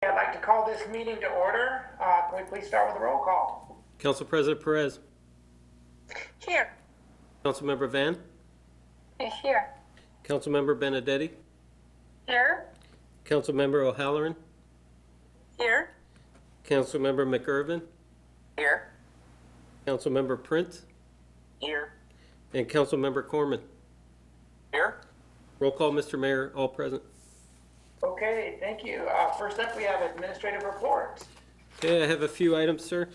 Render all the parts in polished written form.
I'd like to call this meeting to order. Can we please start with a roll call? Council President Perez. Here. Councilmember Van. Here. Councilmember Benedetti. Here. Councilmember O'Halloran. Here. Councilmember McIrvin. Here. Councilmember Prince. Here. And Councilmember Corman. Here. Roll call, Mr. Mayor, all present. Okay, thank you. First up, we have administrative reports. Okay, I have a few items, sir.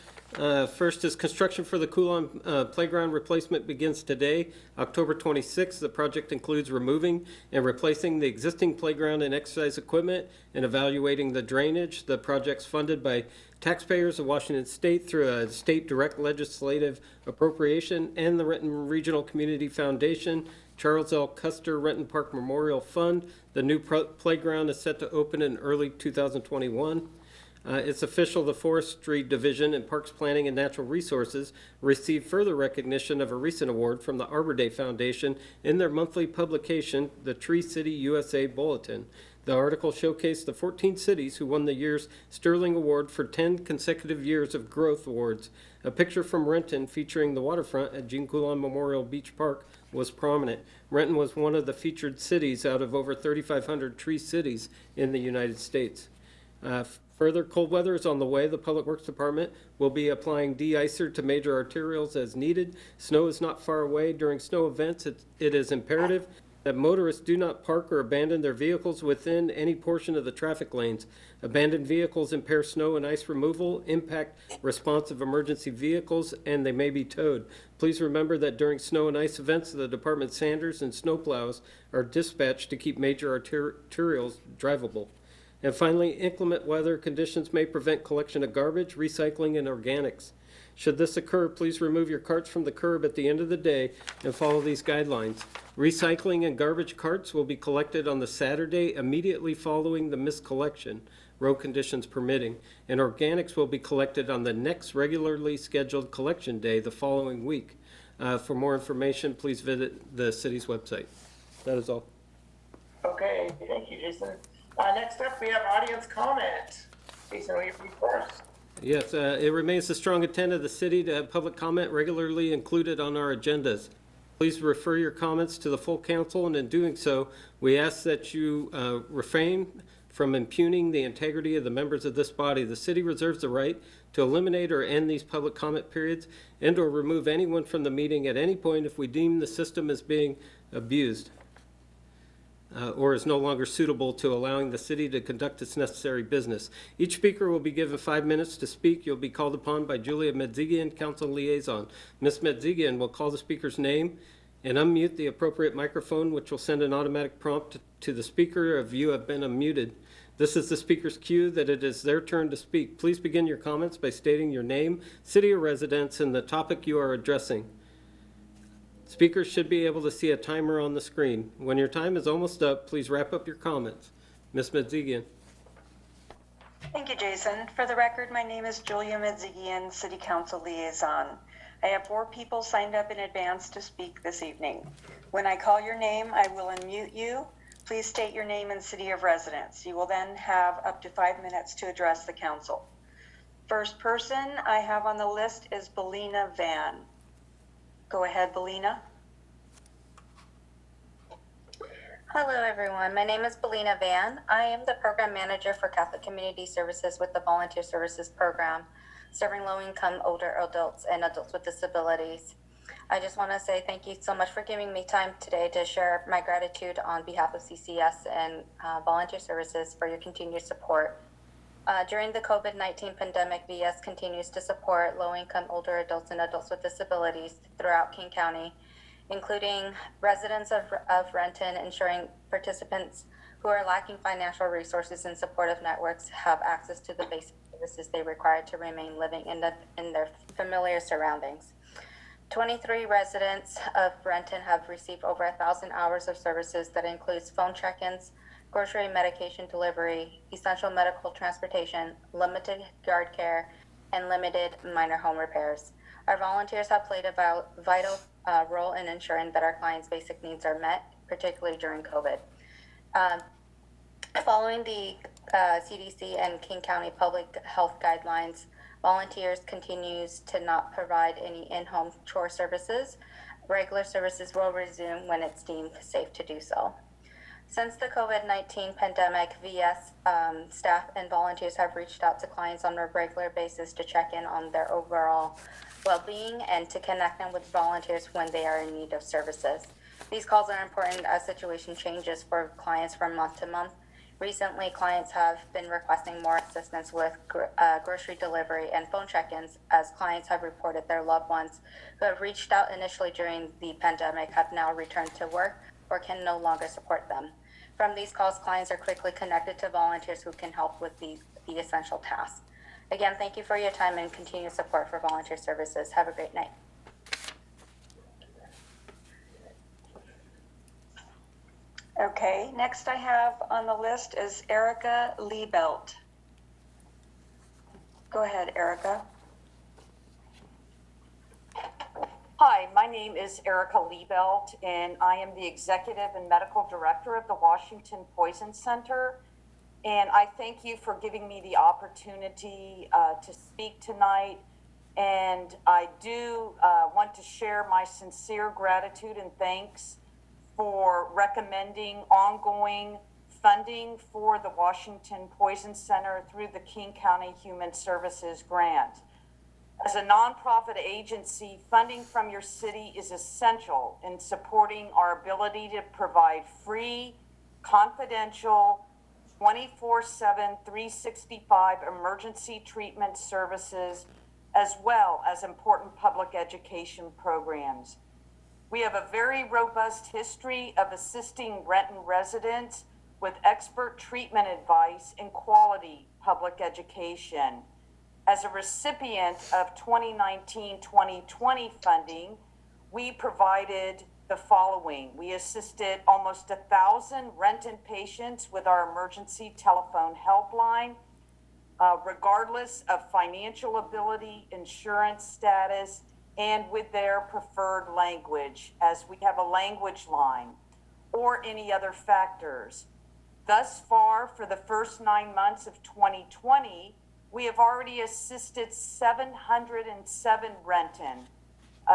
First is construction for the Coulon Playground replacement begins today, October 26th. The project includes removing and replacing the existing playground and exercise equipment and evaluating the drainage. The project's funded by taxpayers of Washington State through a state direct legislative appropriation and the Renton Regional Community Foundation, Charles L. Custer Renton Park Memorial Fund. The new playground is set to open in early 2021. It's official, the Forestry Division and Parks Planning and Natural Resources received further recognition of a recent award from the Arbor Day Foundation in their monthly publication, the Tree City USA Bulletin. The article showcased the 14 cities who won the year's Sterling Award for 10 consecutive years of growth awards. A picture from Renton featuring the waterfront at Jean Coulon Memorial Beach Park was prominent. Renton was one of the featured cities out of over 3,500 tree cities in the United States. Further cold weather is on the way. The Public Works Department will be applying de-icer to major arterials as needed. Snow is not far away. During snow events, it is imperative that motorists do not park or abandon their vehicles within any portion of the traffic lanes. Abandoned vehicles impair snow and ice removal, impact responsive emergency vehicles, and they may be towed. Please remember that during snow and ice events, the Department Sanders and snowplows are dispatched to keep major arterials drivable. And finally, inclement weather conditions may prevent collection of garbage, recycling, and organics. Should this occur, please remove your carts from the curb at the end of the day and follow these guidelines. Recycling and garbage carts will be collected on the Saturday immediately following the missed collection, road conditions permitting, and organics will be collected on the next regularly scheduled collection day the following week. For more information, please visit the city's website. That is all. Okay, thank you, Jason. Next up, we have audience comment. Jason, will you read first? Yes, it remains the strong intent of the city to have public comment regularly included on our agendas. Please refer your comments to the full council, and in doing so, we ask that you refrain from impugning the integrity of the members of this body. The city reserves the right to eliminate or end these public comment periods and or remove anyone from the meeting at any point if we deem the system as being abused. Or is no longer suitable to allowing the city to conduct its necessary business. Each speaker will be given 5 minutes to speak. You'll be called upon by Julia Medzigian, Council Liaison. Ms. Medzigian will call the speaker's name and unmute the appropriate microphone, which will send an automatic prompt to the speaker if you have been unmuted. This is the speaker's cue that it is their turn to speak. Please begin your comments by stating your name, city or residence, and the topic you are addressing. Speakers should be able to see a timer on the screen. When your time is almost up, please wrap up your comments. Ms. Medzigian. Thank you, Jason. For the record, my name is Julia Medzigian, City Council Liaison. I have 4 people signed up in advance to speak this evening. When I call your name, I will unmute you. Please state your name and city of residence. You will then have up to 5 minutes to address the council. First person I have on the list is Belina Van. Go ahead, Belina. Hello, everyone. My name is Belina Van. I am the program manager for Catholic Community Services with the Volunteer Services Program, serving low-income older adults and adults with disabilities. I just want to say thank you so much for giving me time today to share my gratitude on behalf of CCS and Volunteer Services for your continued support. During the COVID-19 pandemic, VS continues to support low-income older adults and adults with disabilities throughout King County, including residents of Renton, ensuring participants who are lacking financial resources and supportive networks have access to the basic services they require to remain living in their familiar surroundings. 23 residents of Renton have received over 1,000 hours of services that includes phone check-ins, grocery medication delivery, essential medical transportation, limited yard care, and limited minor home repairs. Our volunteers have played a vital role in ensuring that our clients' basic needs are met, particularly during COVID. Following the CDC and King County public health guidelines, volunteers continues to not provide any in-home chore services. Regular services will resume when it's deemed safe to do so. Since the COVID-19 pandemic, VS staff and volunteers have reached out to clients on a regular basis to check in on their overall well-being and to connect them with volunteers when they are in need of services. These calls are important as situation changes for clients from month to month. Recently, clients have been requesting more assistance with grocery delivery and phone check-ins, as clients have reported their loved ones who have reached out initially during the pandemic have now returned to work or can no longer support them. From these calls, clients are quickly connected to volunteers who can help with the essential tasks. Again, thank you for your time and continued support for volunteer services. Have a great night. Okay, next I have on the list is Erica Liebelt. Go ahead, Erica. Hi, my name is Erica Liebelt, and I am the Executive and Medical Director of the Washington Poison Center. And I thank you for giving me the opportunity to speak tonight. And I do want to share my sincere gratitude and thanks for recommending ongoing funding for the Washington Poison Center through the King County Human Services Grant. As a nonprofit agency, funding from your city is essential in supporting our ability to provide free, confidential, 24/7, 365 emergency treatment services, as well as important public education programs. We have a very robust history of assisting Renton residents with expert treatment advice and quality public education. As a recipient of 2019-2020 funding, we provided the following. We assisted almost 1,000 Renton patients with our emergency telephone helpline, regardless of financial ability, insurance status, and with their preferred language, as we have a language line, or any other factors. Thus far, for the first 9 months of 2020, we have already assisted 707 Renton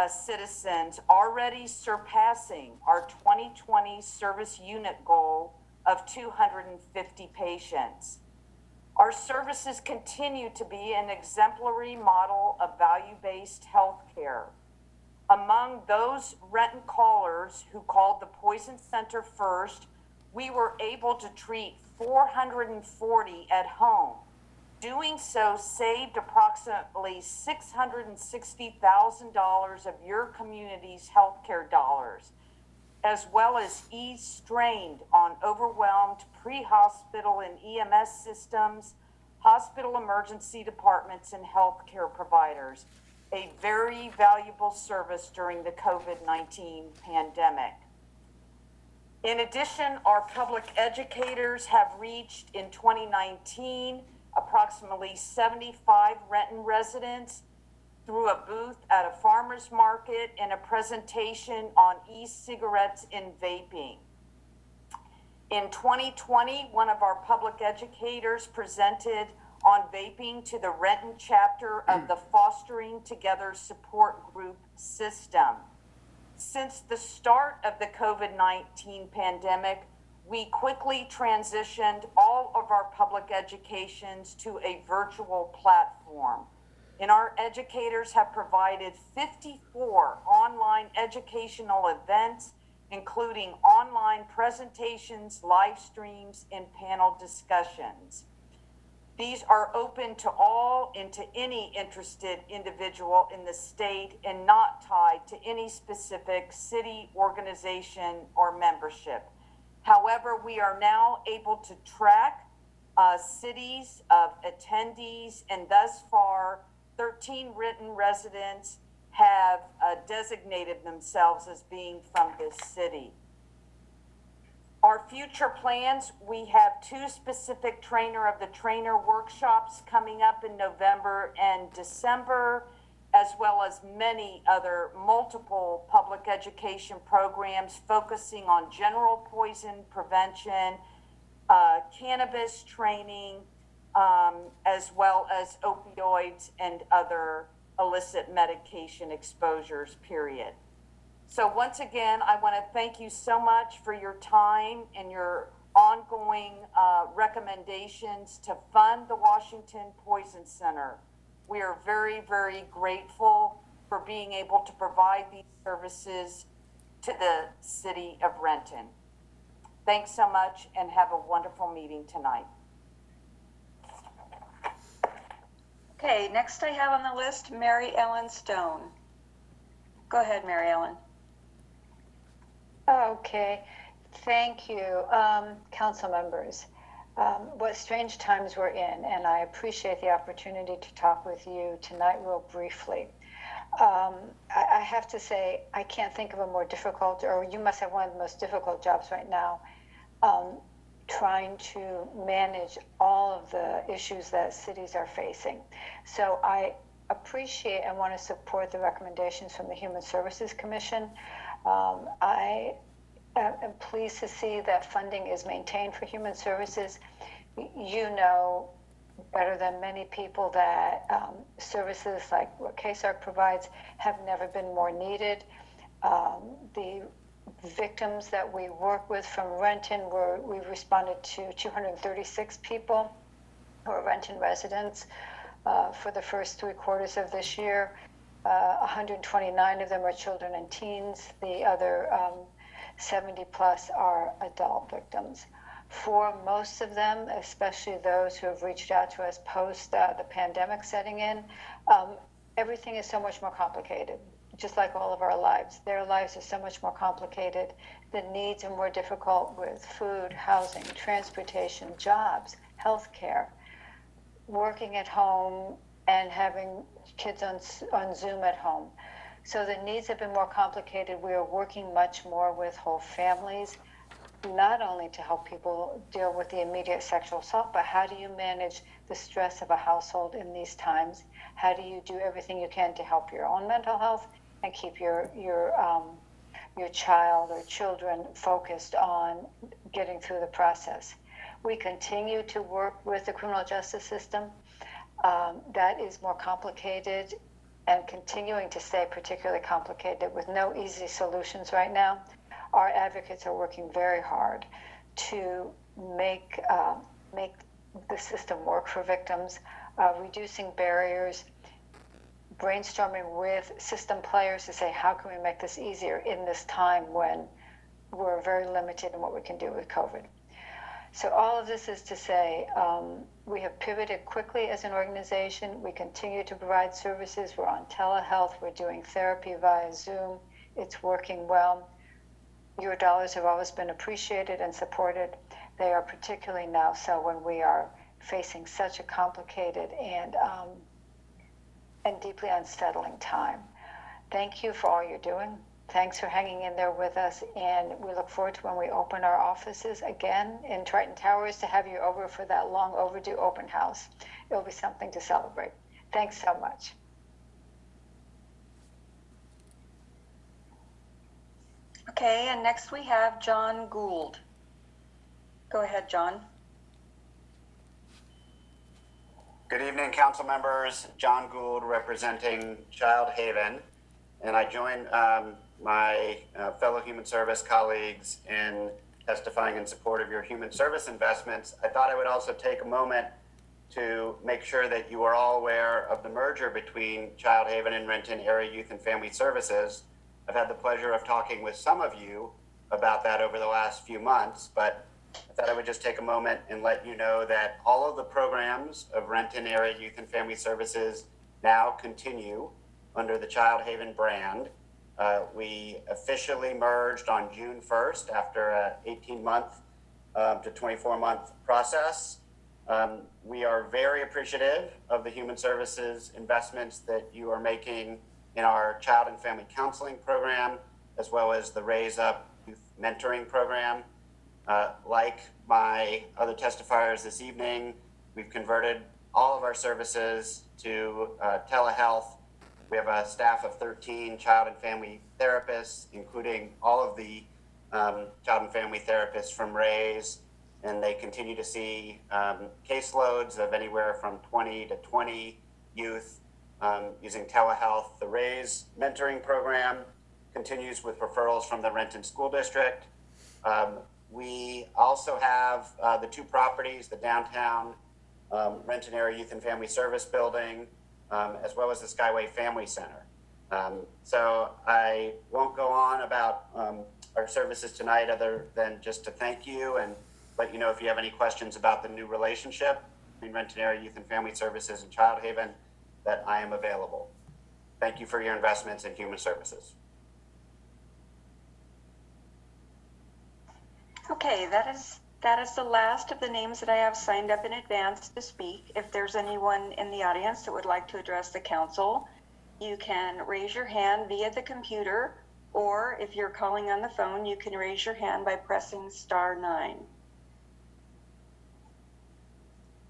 citizens, already surpassing our 2020 service unit goal of 250 patients. Our services continue to be an exemplary model of value-based health care. Among those Renton callers who called the Poison Center first, we were able to treat 440 at home. Doing so saved approximately $660,000 of your community's healthcare dollars, as well as ease strained on overwhelmed pre-hospital and EMS systems, hospital emergency departments, and healthcare providers. A very valuable service during the COVID-19 pandemic. In addition, our public educators have reached in 2019 approximately 75 Renton residents through a booth at a farmer's market and a presentation on e-cigarettes and vaping. In 2020, one of our public educators presented on vaping to the Renton chapter of the Fostering Together Support Group system. Since the start of the COVID-19 pandemic, we quickly transitioned all of our public educations to a virtual platform. And our educators have provided 54 online educational events, including online presentations, live streams, and panel discussions. These are open to all and to any interested individual in the state and not tied to any specific city, organization, or membership. However, we are now able to track cities of attendees, and thus far, 13 Renton residents have designated themselves as being from this city. Our future plans, we have 2 specific Trainer of the Trainer workshops coming up in November and December, as well as many other multiple public education programs focusing on general poison prevention, cannabis training, as well as opioids and other illicit medication exposures, period. So once again, I want to thank you so much for your time and your ongoing recommendations to fund the Washington Poison Center. We are very, very grateful for being able to provide these services to the city of Renton. Thanks so much and have a wonderful meeting tonight. Okay, next I have on the list Mary Ellen Stone. Go ahead, Mary Ellen. Okay, thank you, council members. What strange times we're in, and I appreciate the opportunity to talk with you tonight real briefly. I have to say, I can't think of a more difficult, or you must have one of the most difficult jobs right now, trying to manage all of the issues that cities are facing. So I appreciate and want to support the recommendations from the Human Services Commission. I am pleased to see that funding is maintained for human services. You know better than many people that services like what KSARC provides have never been more needed. The victims that we work with from Renton, we responded to 236 people who are Renton residents for the first 3 quarters of this year. 129 of them are children and teens. The other 70 plus are adult victims. For most of them, especially those who have reached out to us post the pandemic setting in, everything is so much more complicated, just like all of our lives. Their lives are so much more complicated. The needs are more difficult with food, housing, transportation, jobs, healthcare, working at home, and having kids on Zoom at home. So the needs have been more complicated. We are working much more with whole families, not only to help people deal with the immediate sexual assault, but how do you manage the stress of a household in these times? How do you do everything you can to help your own mental health and keep your child or children focused on getting through the process? We continue to work with the criminal justice system. That is more complicated and continuing to stay particularly complicated with no easy solutions right now. Our advocates are working very hard to make the system work for victims, reducing barriers, brainstorming with system players to say, how can we make this easier in this time when we're very limited in what we can do with COVID? So all of this is to say, we have pivoted quickly as an organization. We continue to provide services. We're on telehealth. We're doing therapy via Zoom. It's working well. Your dollars have always been appreciated and supported. They are particularly now so when we are facing such a complicated and deeply unsettling time. Thank you for all you're doing. Thanks for hanging in there with us, and we look forward to when we open our offices again in Triton Towers to have you over for that long overdue open house. It'll be something to celebrate. Thanks so much. Okay, and next we have John Gould. Go ahead, John. Good evening, council members. John Gould representing Child Haven. And I join my fellow human service colleagues in testifying in support of your human service investments. I thought I would also take a moment to make sure that you are all aware of the merger between Child Haven and Renton Area Youth and Family Services. I've had the pleasure of talking with some of you about that over the last few months, but I thought I would just take a moment and let you know that all of the programs of Renton Area Youth and Family Services now continue under the Child Haven brand. We officially merged on June 1st after an 18-month to 24-month process. We are very appreciative of the human services investments that you are making in our child and family counseling program, as well as the Raise Up Youth Mentoring Program. Like my other testifiers this evening, we've converted all of our services to telehealth. We have a staff of 13 child and family therapists, including all of the child and family therapists from Raise, and they continue to see caseloads of anywhere from 20 to 20 youth using telehealth. The RAISE mentoring program continues with referrals from the Renton School District. We also have the two properties, the downtown Renton Area Youth and Family Service Building, as well as the Skyway Family Center. So I won't go on about our services tonight other than just to thank you and let you know if you have any questions about the new relationship between Renton Area Youth and Family Services and Child Haven, that I am available. Thank you for your investments in human services. Okay, that is the last of the names that I have signed up in advance to speak. If there's anyone in the audience that would like to address the council, you can raise your hand via the computer, or if you're calling on the phone, you can raise your hand by pressing *9.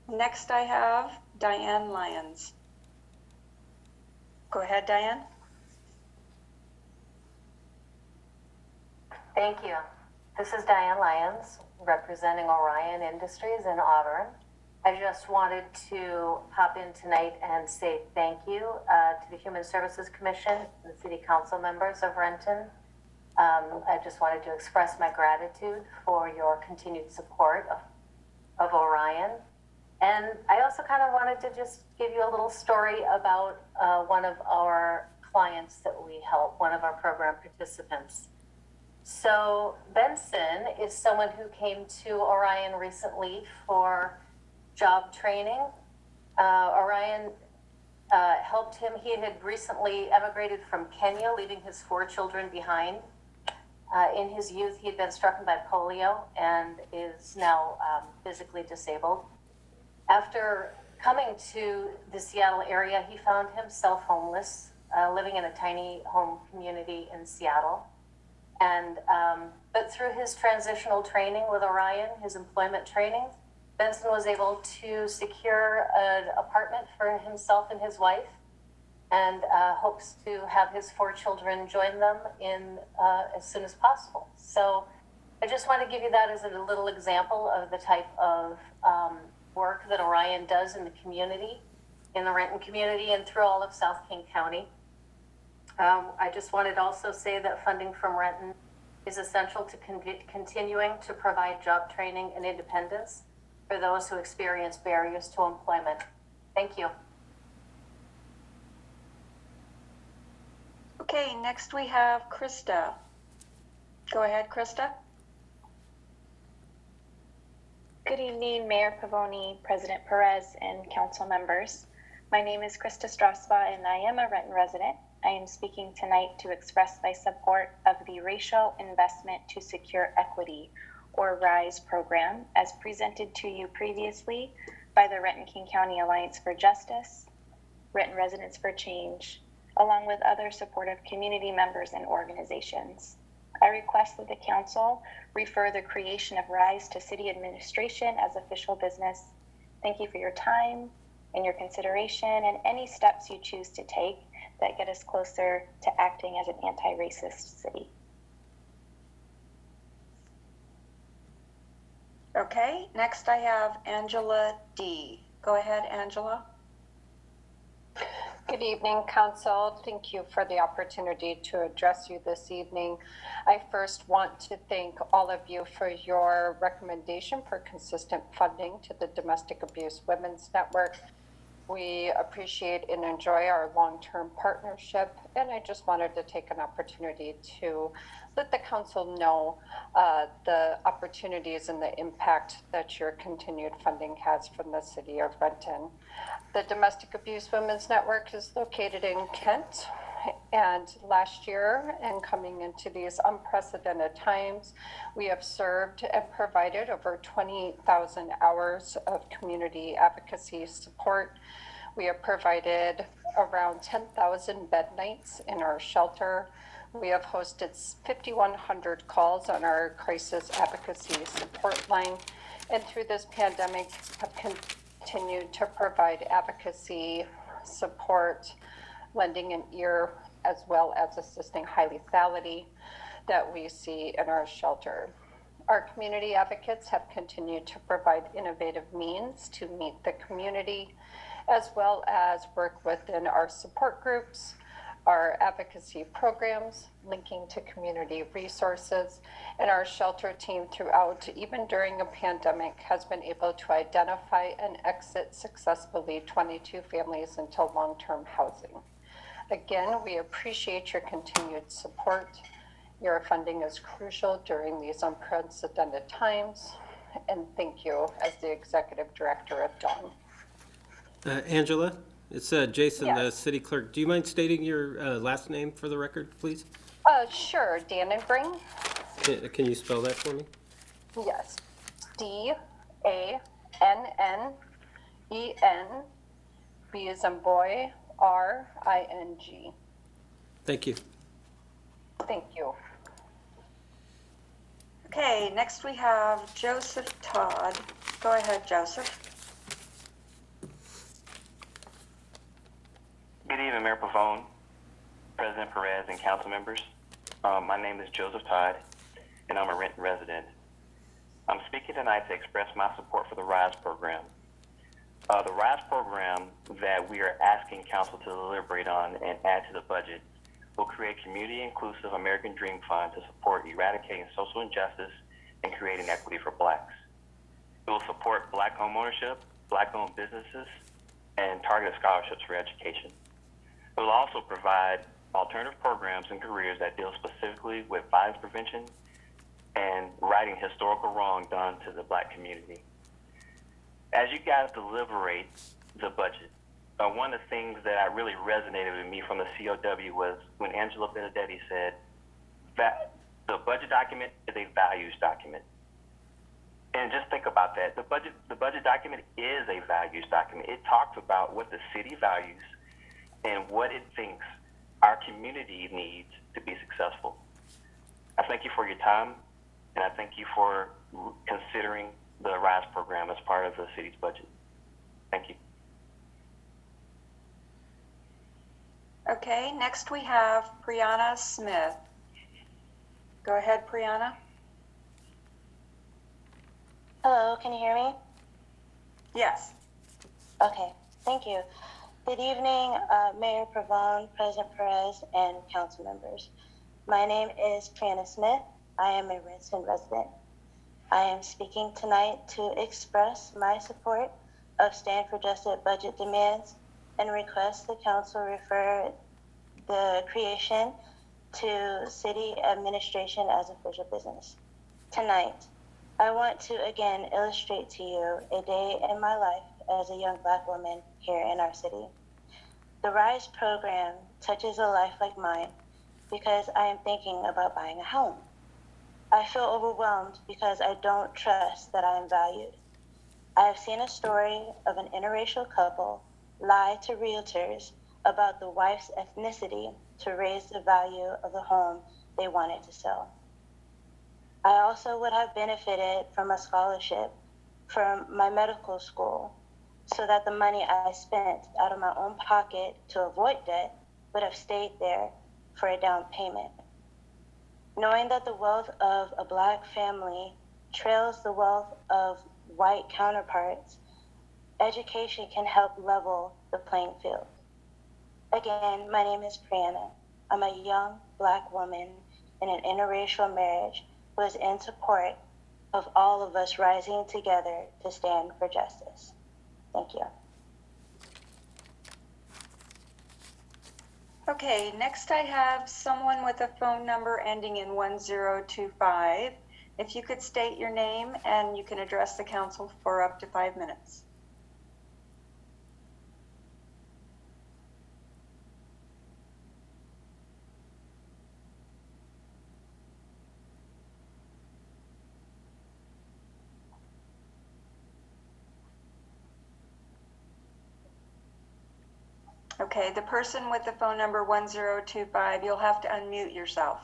Next, I have Diane Lyons. Go ahead, Diane. Thank you. This is Diane Lyons, representing Orion Industries in Auburn. I just wanted to hop in tonight and say thank you to the Human Services Commission, the City Council members of Renton. I just wanted to express my gratitude for your continued support of Orion. And I also kind of wanted to just give you a little story about one of our clients that we help, one of our program participants. So Benson is someone who came to Orion recently for job training. Orion helped him. He had recently emigrated from Kenya, leaving his 4 children behind. In his youth, he had been struck by polio and is now physically disabled. After coming to the Seattle area, he found himself homeless, living in a tiny home community in Seattle. And but through his transitional training with Orion, his employment training, Benson was able to secure an apartment for himself and his wife, and hopes to have his 4 children join them in as soon as possible. So I just want to give you that as a little example of the type of work that Orion does in the community, in the Renton community, and through all of South King County. I just wanted to also say that funding from Renton is essential to continuing to provide job training and independence for those who experience barriers to employment. Thank you. Okay, next we have Krista. Go ahead, Krista. Good evening, Mayor Pavoni, President Perez, and council members. My name is Krista Strasba, and I am a Renton resident. I am speaking tonight to express my support of the Racial Investment to Secure Equity, or RISE program, as presented to you previously by the Renton-King County Alliance for Justice, Renton Residents for Change, along with other supportive community members and organizations. I request that the council refer the creation of RISE to city administration as official business. Thank you for your time and your consideration and any steps you choose to take that get us closer to acting as an anti-racist city. Okay, next I have Angela D. Go ahead, Angela. Good evening, Council. Thank you for the opportunity to address you this evening. I first want to thank all of you for your recommendation for consistent funding to the Domestic Abuse Women's Network. We appreciate and enjoy our long-term partnership, and I just wanted to take an opportunity to let the Council know the opportunities and the impact that your continued funding has from the City of Renton. The Domestic Abuse Women's Network is located in Kent, and last year, and coming into these unprecedented times, we have served and provided over 20,000 hours of community advocacy support. We have provided around 10,000 bed nights in our shelter. We have hosted 5,100 calls on our crisis advocacy support line, and through this pandemic have continued to provide advocacy support, lending an ear, as well as assisting high lethality that we see in our shelter. Our community advocates have continued to provide innovative means to meet the community, as well as work within our support groups, our advocacy programs, linking to community resources, and our shelter team throughout, even during a pandemic, has been able to identify and exit successfully 22 families into long-term housing. Again, we appreciate your continued support. Your funding is crucial during these unprecedented times, and thank you as the Executive Director of Dawn. Angela, it's Jason, the Yes. city clerk. Do you mind stating your last name for the record, please? Sure, Dannenbring. Can you spell that for me? Yes. Dannenben, B as in boy, RING. Thank you. Thank you. Okay, next we have Joseph Todd. Go ahead, Joseph. Good evening, Mayor Pavone, President Perez, and council members. My name is Joseph Todd, and I'm a Renton resident. I'm speaking tonight to express my support for the RISE program. The RISE program that we are asking council to deliberate on and add to the budget will create community-inclusive American Dream Fund to support eradicating social injustice and creating equity for blacks. It will support black home ownership, black-owned businesses, and targeted scholarships for education. It will also provide alternative programs and careers that deal specifically with violence prevention and righting historical wrong done to the black community. As you guys deliberate the budget, one of the things that really resonated with me from the COW was when Angela Benedetti said that the budget document is a values document. And just think about that. The budget document is a values document. It talks about what the city values and what it thinks our community needs to be successful. I thank you for your time, and I thank you for considering the RISE program as part of the city's budget. Thank you. Okay, next we have Brianna Smith. Go ahead, Brianna. Hello, can you hear me? Yes. Okay, thank you. Good evening, Mayor Pavone, President Perez, and council members. My name is Brianna Smith. I am a Renton resident. I am speaking tonight to express my support of Stand for Justice budget demands and request the council refer the creation to city administration as official business. Tonight, I want to again illustrate to you a day in my life as a young black woman here in our city. The RISE program touches a life like mine because I am thinking about buying a home. I feel overwhelmed because I don't trust that I am valued. I have seen a story of an interracial couple lie to realtors about the wife's ethnicity to raise the value of the home they wanted to sell. I also would have benefited from a scholarship from my medical school so that the money I spent out of my own pocket to avoid debt would have stayed there for a down payment. Knowing that the wealth of a black family trails the wealth of white counterparts, education can help level the playing field. Again, my name is Brianna. I'm a young black woman in an interracial marriage who is in support of all of us rising together to stand for justice. Thank you. Okay, next I have someone with a phone number ending in 1025. If you could state your name and you can address the council for up to 5 minutes. Okay, the person with the phone number 1025, you'll have to unmute yourself.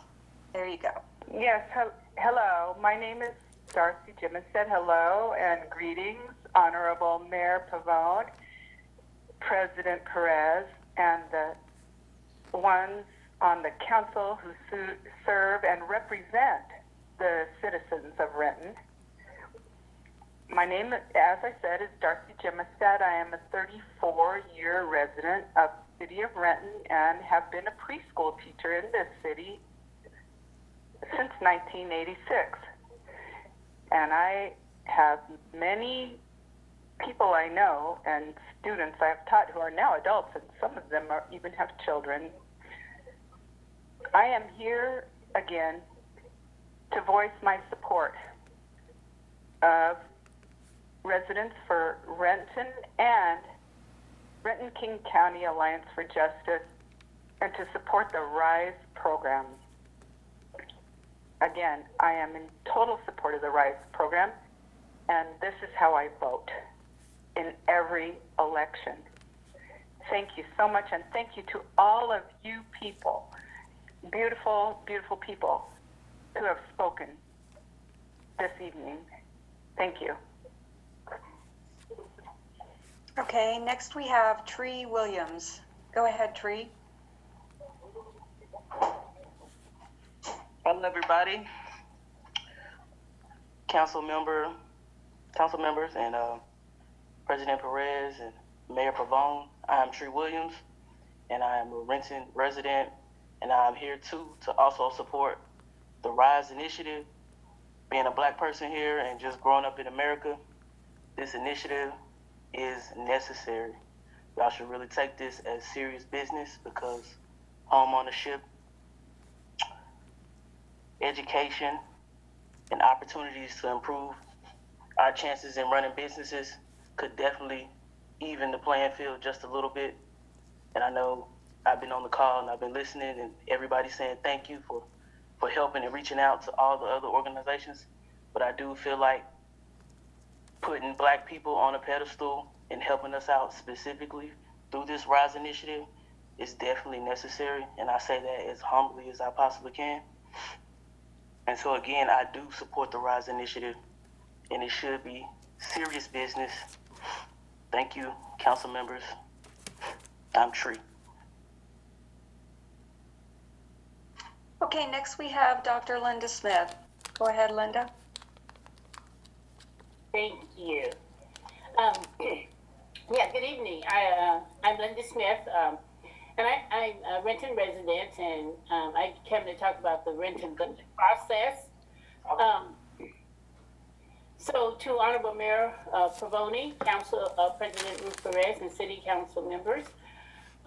There you go. Yes, hello. My name is Darcy Jimison. Hello and greetings, Honorable Mayor Pavone, President Perez, and the ones on the council who serve and represent the citizens of Renton. My name, as I said, is Darcy Jimistad. I am a 34-year resident of the city of Renton and have been a preschool teacher in this city since 1986. And I have many people I know and students I have taught who are now adults, and some of them even have children. I am here again to voice my support of Residents for Renton and Renton-King County Alliance for Justice, and to support the RISE program. Again, I am in total support of the RISE program, and this is how I vote in every election. Thank you so much, and thank you to all of you people, beautiful, beautiful people who have spoken this evening. Thank you. Okay, next we have Tree Williams. Go ahead, Tree. Hello, everybody. Council members, and President Perez and Mayor Pavone. I am Tree Williams, and I am a Renton resident, and I am here too to also support the RISE initiative. Being a black person here and just growing up in America, this initiative is necessary. Y'all should really take this as serious business, because home ownership, education, and opportunities to improve our chances in running businesses could definitely even the playing field just a little bit. And I know I've been on the call and I've been listening, and everybody's saying thank you for helping and reaching out to all the other organizations. But I do feel like putting black people on a pedestal and helping us out specifically through this RISE initiative is definitely necessary. And I say that as humbly as I possibly can. And so again, I do support the RISE initiative, and it should be serious business. Thank you, council members. I'm Tree. Okay, next we have Dr. Linda Smith. Go ahead, Linda. Thank you. Yeah, good evening. I'm Linda Smith, and I'm a Renton resident, and I came to talk about the Renton budget process. So to Honorable Mayor Pavone, Council President Ruth Perez, and City Council members,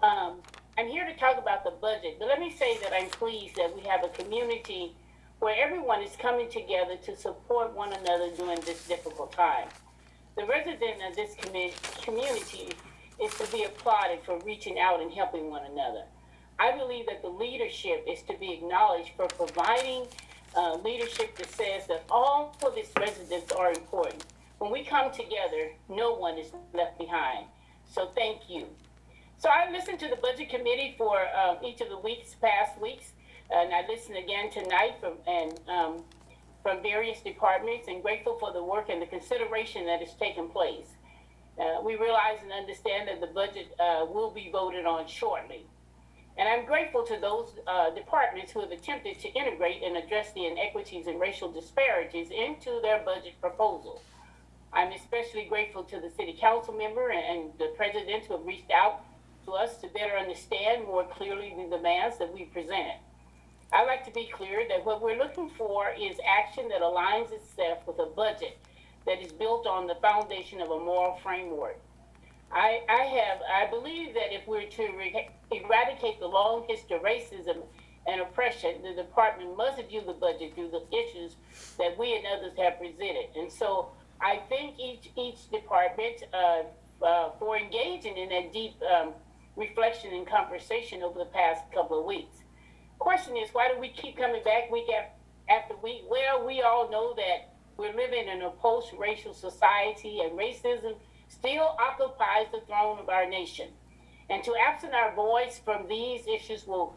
I'm here to talk about the budget, but let me say that I'm pleased that we have a community where everyone is coming together to support one another during this difficult time. The resident of this community is to be applauded for reaching out and helping one another. I believe that the leadership is to be acknowledged for providing leadership that says that all of its residents are important. When we come together, no one is left behind. So thank you. So I listened to the budget committee for each of the past weeks, and I listened again tonight from various departments, and grateful for the work and the consideration that has taken place. We realize and understand that the budget will be voted on shortly. And I'm grateful to those departments who have attempted to integrate and address the inequities and racial disparities into their budget proposal. I'm especially grateful to the city council member and the president who have reached out to us to better understand more clearly the demands that we present. I'd like to be clear that what we're looking for is action that aligns itself with a budget that is built on the foundation of a moral framework. I believe that if we're to eradicate the long history of racism and oppression, the department must view the budget through the issues that we and others have presented. And so I thank each department for engaging in that deep reflection and conversation over the past couple of weeks. Question is, why do we keep coming back week after week? Well, we all know that we're living in a post-racial society, and racism still occupies the throne of our nation. And to absent our voice from these issues will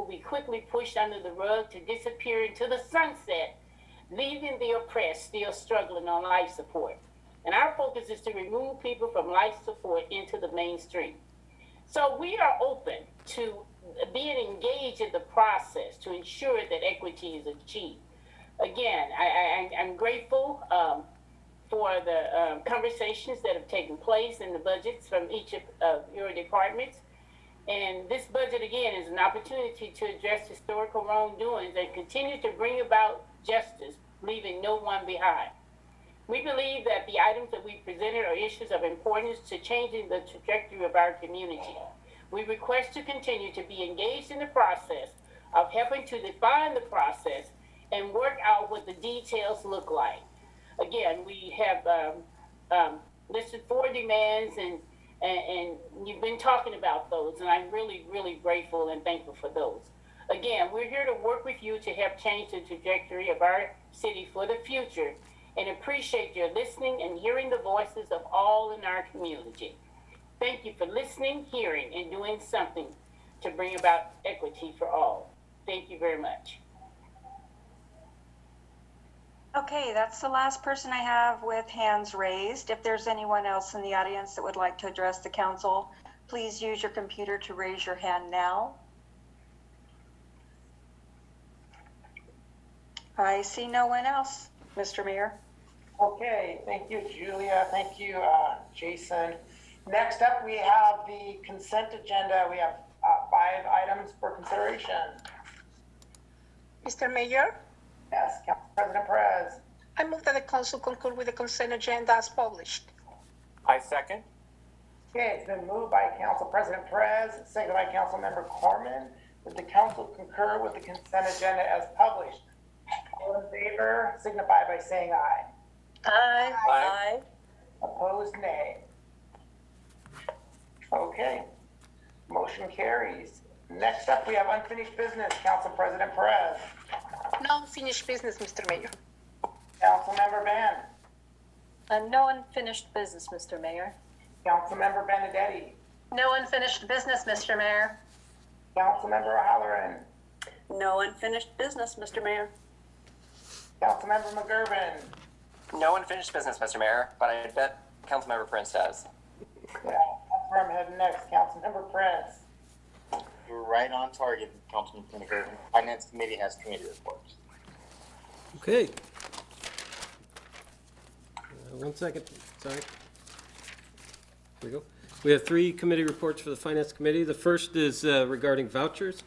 be quickly pushed under the rug to disappear into the sunset, leaving the oppressed still struggling on life support. And our focus is to remove people from life support into the mainstream. So we are open to being engaged in the process to ensure that equity is achieved. Again, I'm grateful for the conversations that have taken place in the budgets from each of your departments. And this budget, again, is an opportunity to address historical wrongdoings and continue to bring about justice, leaving no one behind. We believe that the items that we presented are issues of importance to changing the trajectory of our community. We request to continue to be engaged in the process of helping to define the process and work out what the details look like. Again, we have listed 4 demands, and you've been talking about those, and I'm really, really grateful and thankful for those. Again, we're here to work with you to help change the trajectory of our city for the future, and appreciate your listening and hearing the voices of all in our community. Thank you for listening, hearing, and doing something to bring about equity for all. Thank you very much. Okay, that's the last person I have with hands raised. If there's anyone else in the audience that would like to address the council, please use your computer to raise your hand now. I see no one else, Mr. Mayor. Okay, thank you, Julia. Thank you, Jason. Next up, we have the consent agenda. We have 5 items for consideration. Mr. Mayor, Yes, Council President Perez. I move that the council concur with the consent agenda as published. I second. Okay, it's been moved by Council President Perez, seconded by Council Member Corman, that the council concur with the consent agenda as published. All in favor, signify by saying aye. Aye. Aye. Opposed, nay. Okay, motion carries. Next up, we have unfinished business. Council President Perez. No unfinished business, Mr. Mayor. Councilmember Van. No unfinished business, Mr. Mayor. Councilmember Benedetti. No unfinished business, Mr. Mayor. Councilmember O'Halloran. No unfinished business, Mr. Mayor. Councilmember McGurven. No unfinished business, Mr. Mayor, but I bet Councilmember Prince does. Yeah, that's where I'm heading next. Councilmember Prince. You're right on target, Councilman McGurven. Finance Committee has committee reports. Okay. 1 second, sorry. Here we go. We have 3 committee reports for the Finance Committee. The first is regarding vouchers.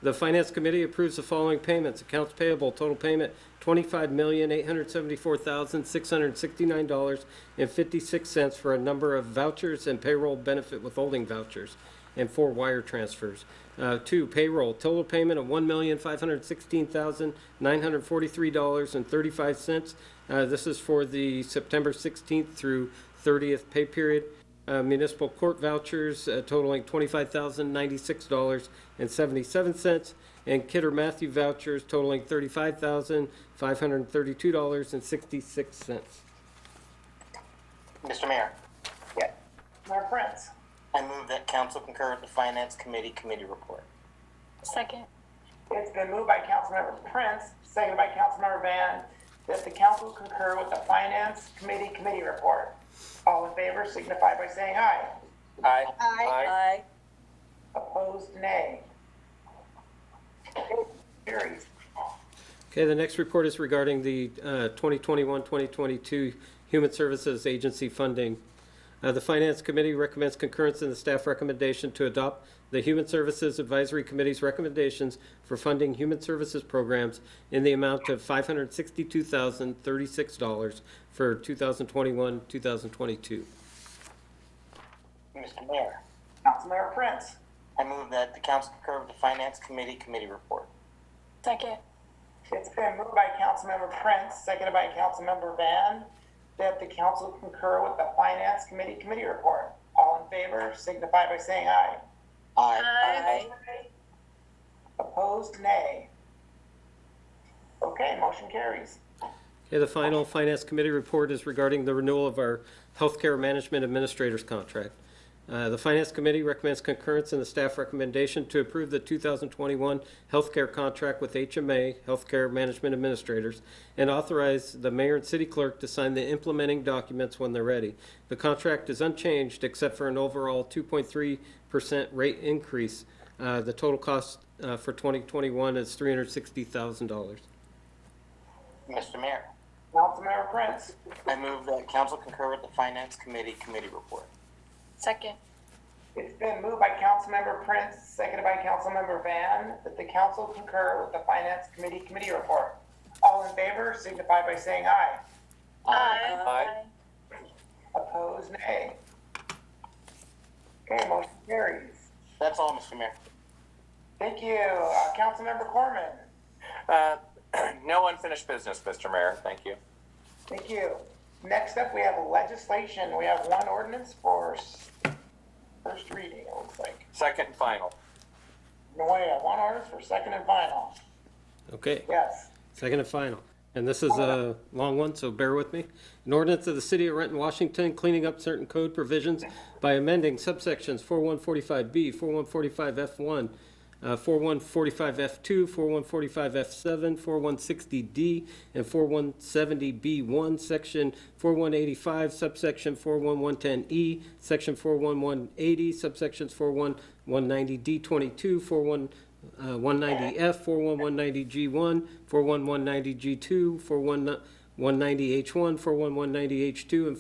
The Finance Committee approves the following payments. Accounts payable, total payment, $25,874,669.56 for a number of vouchers and payroll benefit withholding vouchers and 4 wire transfers. 2, payroll, total payment of $1,516,943.35. This is for the September 16th through 30th pay period. Municipal court vouchers totaling $25,096.77, and Kidder Matthew vouchers totaling $35,532.66. Mr. Mayor. Yeah. Mayor Prince. I move that council concur with the Finance Committee committee report. Second. It's been moved by Councilmember Prince, seconded by Councilmember Van, that the council concur with the Finance Committee committee report. All in favor, signify by saying aye. Aye. Aye. Opposed, nay. Okay, carries. Okay, the next report is regarding the 2021-2022 Human Services Agency funding. The Finance Committee recommends concurrence in the staff recommendation to adopt the Human Services Advisory Committee's recommendations for funding human services programs in the amount of $562,036 for 2021-2022. Mr. Mayor. Councilmember Prince. I move that the council concur with the Finance Committee committee report. Second. It's been moved by Councilmember Prince, seconded by Councilmember Van, that the council concur with the Finance Committee committee report. All in favor, signify by saying aye. Aye. Aye. Opposed, nay. Okay, motion carries. Okay, the final Finance Committee report is regarding the renewal of our Healthcare Management Administrator's contract. The Finance Committee recommends concurrence in the staff recommendation to approve the 2021 healthcare contract with HMA, Healthcare Management Administrators, and authorize the mayor and city clerk to sign the implementing documents when they're ready. The contract is unchanged except for an overall 2.3% rate increase The total cost for 2021 is $360,000. Mr. Mayor, Councilmember Prince. I move that council concur with the Finance Committee report. Second. It's been moved by Councilmember Prince, seconded by Councilmember Van, that the council concur with the Finance Committee report. All in favor signify by saying aye. Aye. Opposed, nay. Okay, motion carries. That's all, Mr. Mayor. Thank you. Councilmember Corman. No unfinished business, Mr. Mayor. Thank you. Thank you. Next up, we have legislation. We have one ordinance for first reading, it looks like. Second and final. No way, one ordinance for second and final. Okay. Yes. Second and final. And this is a long one, so bear with me. An ordinance of the City of Renton, Washington, cleaning up certain code provisions by amending subsections 4145B, 4145F1, 4145F2, 4145F7, 4160D, and 4170B1, Section 4185, subsection 41110E, Section 41180, subsections 41190D22, 41190F, 41190G1, 41190G2, 41190H1, 41190H2, and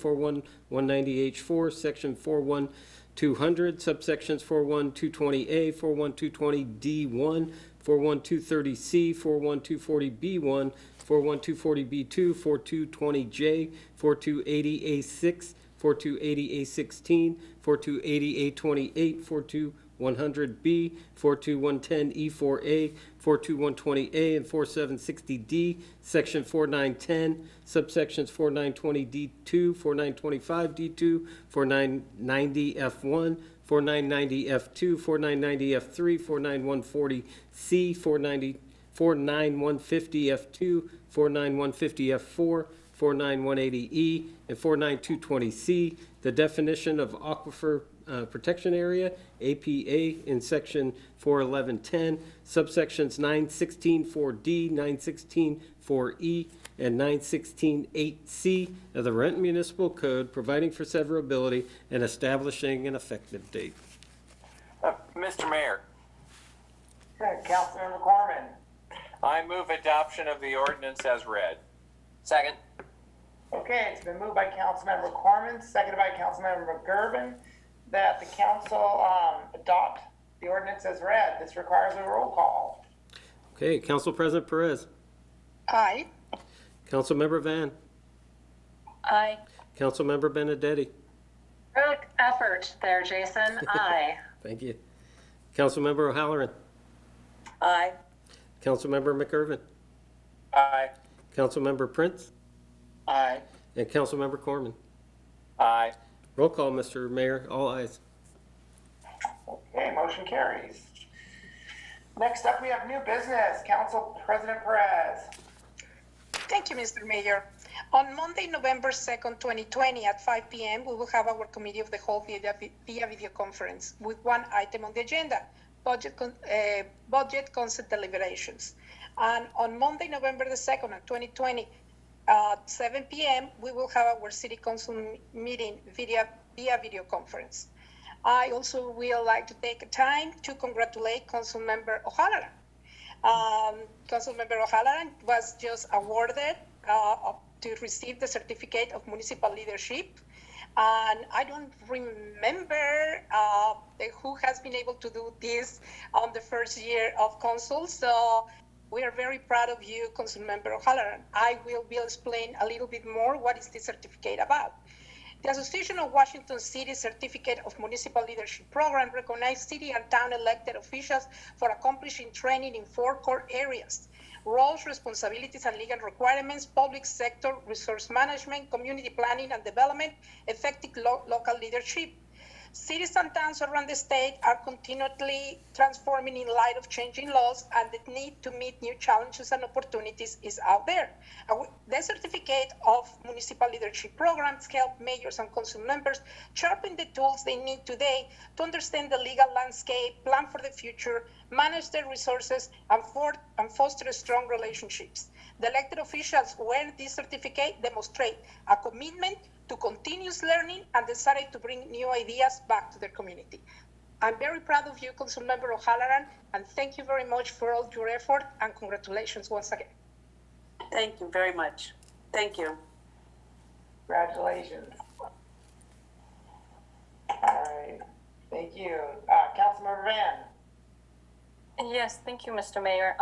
41190H4, Section 41200, subsections 41220A, 41220D1, 41230C, 41240B1, 41240B2, 4220J, 4280A6, 4280A16, 4280A28, 42100B, 42110E4A, 42120A, and 4760D, Section 4910, subsections 4920D2, 4925D2, 4990F1, 4990F2, 4990F3, 49140C, 49150F2, 49150F4, 49180E, and 49220C, the definition of aquifer protection area, APA, in section 41110, subsections 916.4D, 916.4E, and 916.8C of the Renton Municipal Code, providing for severability and establishing an effective date. Mr. Mayor, Okay, Councilmember Corman. I move adoption of the ordinance as read. Second. Okay, it's been moved by Councilmember Corman, seconded by Councilmember Gerben, that the council adopt the ordinance as read. This requires a roll call. Okay, Council President Perez. Aye. Councilmember Van. Aye. Councilmember Benedetti. Good effort there, Jason. Aye. Thank you. Councilmember O'Halloran. Aye. Councilmember McIrvin. Aye. Councilmember Prince. Aye. And Councilmember Corman. Aye. Roll call, Mr. Mayor. All ayes. Okay, motion carries. Next up, we have new business. Council President Perez. Thank you, Mr. Mayor. On Monday, November 2nd, 2020 at 5 p.m., we will have our Committee of the Whole via video conference with one item on the agenda, budget concept deliberations. And on Monday, November the 2nd of 2020 at 7 p.m., we will have our City Council meeting via video conference. I also would like to take time to congratulate Councilmember O'Halloran. Councilmember O'Halloran was just awarded to receive the Certificate of Municipal Leadership. And I don't remember who has been able to do this on the first year of council. So we are very proud of you, Councilmember O'Halloran. I will explain a little bit more what is this certificate about. The Association of Washington City Certificate of Municipal Leadership Program recognizes city and town elected officials for accomplishing training in 4 core areas: roles, responsibilities, and legal requirements, public sector, resource management, community planning and development, effective local leadership. Cities and towns around the state are continually transforming in light of changing laws, and the need to meet new challenges and opportunities is out there. The Certificate of Municipal Leadership programs help mayors and council members sharpen the tools they need today to understand the legal landscape, plan for the future, manage their resources, and foster strong relationships. The elected officials who earn this certificate demonstrate a commitment to continuous learning and decided to bring new ideas back to their community. I'm very proud of you, Councilmember O'Halloran, and thank you very much for all your effort, and congratulations once again. Thank you very much. Thank you. Congratulations. All right, thank you. Councilmember Van. Yes, thank you, Mr. Mayor.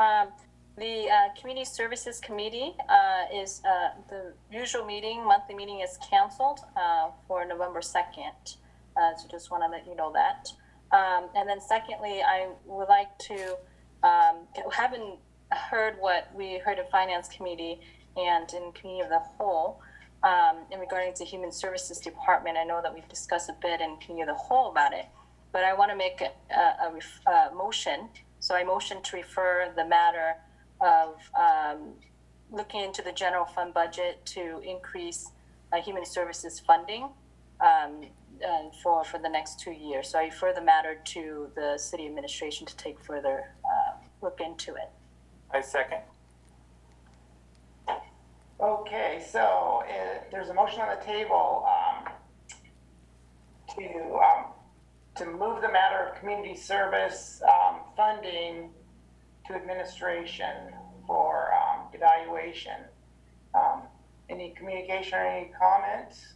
The Community Services Committee is, the usual meeting, monthly meeting is canceled for November 2nd. So just want to let you know that. And then secondly, I would like to, haven't heard what we heard in Finance Committee and in Committee of the Whole in regarding to Human Services Department. I know that we've discussed a bit in Committee of the Whole about it, but I want to make a motion. So I motion to refer the matter of looking into the general fund budget to increase human services funding for the next 2 years. So I refer the matter to the city administration to take further look into it. I second. Okay, so there's a motion on the table to move the matter of community service funding to administration for evaluation. Any communication or any comments?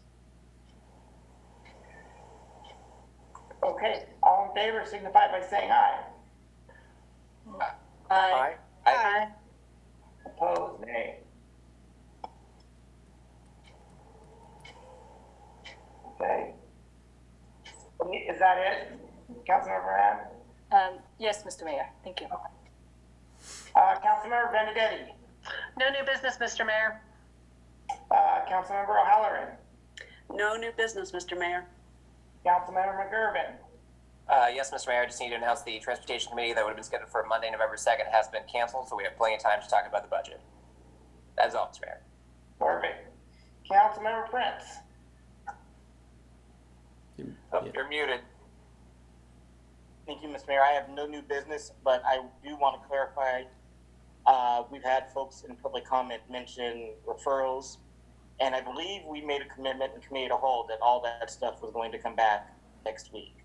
Okay, all in favor signify by saying aye. Aye. Aye. Opposed, nay. Okay. Is that it, Councilmember Rand? Yes, Mr. Mayor. Thank you. Councilmember Benedetti. No new business, Mr. Mayor. Councilmember O'Halloran. No new business, Mr. Mayor. Councilmember McGurven. Yes, Mr. Mayor, I just need to announce the Transportation Committee that would have been scheduled for Monday, November 2nd has been canceled, so we have plenty of time to talk about the budget. That's all, Mr. Mayor. Perfect. Councilmember Prince. Oh, you're muted. Thank you, Mr. Mayor. I have no new business, but I do want to clarify. We've had folks in public comment mention referrals, and I believe we made a commitment in committee to hold that all that stuff was going to come back next week.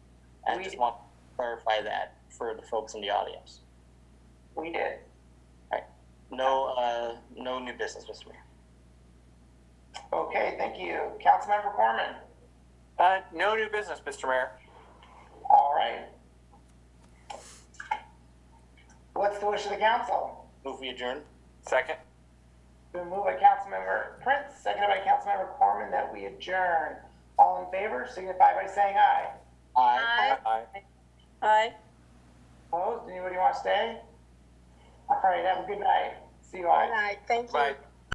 I just want to clarify that for the folks in the audience. We did. All right. No new business, Mr. Mayor. Okay, thank you. Councilmember Corman. No new business, Mr. Mayor. All right. What's the wish of the council? Move we adjourn. Second. Been moved by Councilmember Prince, seconded by Councilmember Corman that we adjourn. All in favor signify by saying aye. Aye. Aye. Aye. Opposed? Anybody want to stay? All right, have a good night. See you all. Good night. Thank you. Bye.